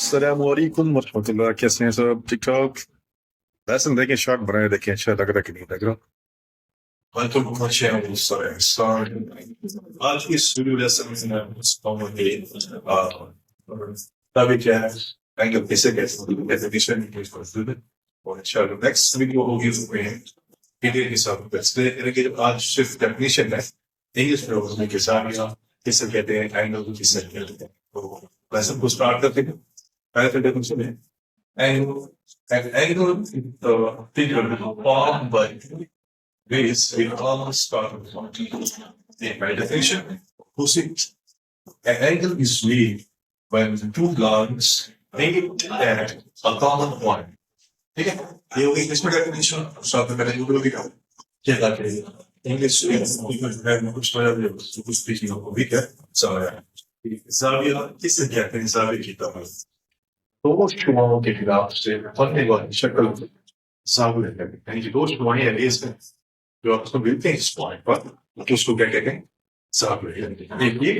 السلام علیکم ورحمۃ اللہ، کیسے ہیں سب؟ ٹھیک ٹھاک؟ لیسن دیکھیں، شارٹ بنائے دیکھیں، اچھا لگ رہا کہ نہیں لگ رہا؟ وعلیکم السلام السلام۔ آج کی اس ویڈیو لیسن میں میں بتاؤں گا ٹاپک کیا ہے، اینگل کیسے ڈیفینیشن اور انشاءاللہ نیکسٹ ویڈیو ہوگی اس میں پیریڈ حساب سے آج صرف ڈیفینیشن ہے انگلش میں ہونے کے ساتھ کیسے کہتے ہیں اینگل کیسے کہتے ہیں، تو لیسن کو اسٹارٹ کرتے ہیں۔ پہلے ڈیفینیشن ہے an angle figure formed by base with common starting point. By definition, an angle is made when two lines meet at a common point. ٹھیک ہے، یہ ہوگی انگلش میں ڈیفینیشن، ساتھ میں میں نے اردو لکھا کیا تاکہ انگلش کچھ اسپیکنگ کو بھی کیا زاویہ کسے کہتے ہیں، زاویہ کی طرح دو شعاعوں کے خلاف سے بننے والی شکل زاویہ ہے، یعنی کہ دو شعاعیں ایریز میں جو آپ کو ملتے ہیں اس پوائنٹ پر، اس کو کیا کہتے ہیں؟ زاویہ۔ یہ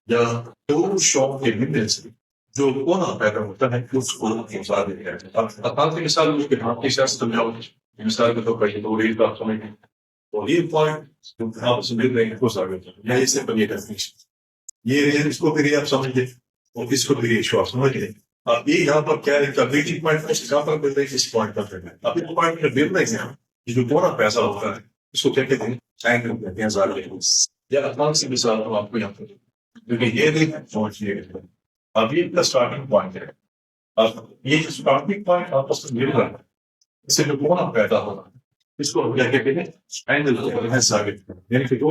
یا دو شعاعوں کے ملنے سے جو کونا پیدا ہوتا ہے اس کو زاویہ کہتے ہیں۔ اب کی مثال اس کے ہاتھ کی سیاست سمجھاؤ، مثال کے طور پر یہ دو ریل کا آپ سمجھیں اور یہ پوائنٹ جو آپ سے مل رہے ہیں وہ زاویہ کہتے ہیں، یا اس سے بنی ڈیفینیشن یہ ریل، اس کو پھر آپ سمجھ لیں اور اس کو پھر یہ شعاع سمجھ لیں۔ اب یہ یہاں پر کیا ہے، میٹنگ پوائنٹ یہاں پر مل رہے ہیں، اس پوائنٹ پر مل رہے ہیں۔ اب اس پوائنٹ پر مل رہے ہیں، یہ جو کونا پیدا ہوتا ہے اس کو کیا کہتے ہیں؟ اینگل کہتے ہیں، زاویہ۔ یا آسان سی مثال ہم آپ کو یہاں پر، کیونکہ یہ ریل ہے، اب یہ اسٹارٹنگ پوائنٹ ہے، اب یہ اسٹارٹنگ پوائنٹ آپس میں مل رہا ہے، اس سے جو کونا پیدا ہو رہا ہے اس کو کیا کہتے ہیں؟ اینگل کہتے ہیں، زاویہ۔ یعنی کہ دو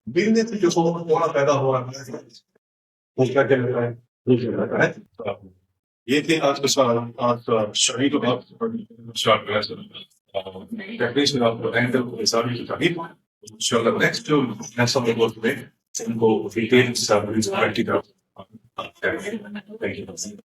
ملنے سے جو کونا پیدا ہو رہا ہے وہ کیا کہتا ہے؟ یہ تھے آج کا سوال۔ آج شہید و آپ اسٹارٹ کریں ٹیکنیشن آپ کو اینگل کو زاویہ کی تعریف۔ انشاءاللہ نیکسٹ جو نیکسٹ ہم لوگ ان کو ڈیٹیل سے پریکٹیکل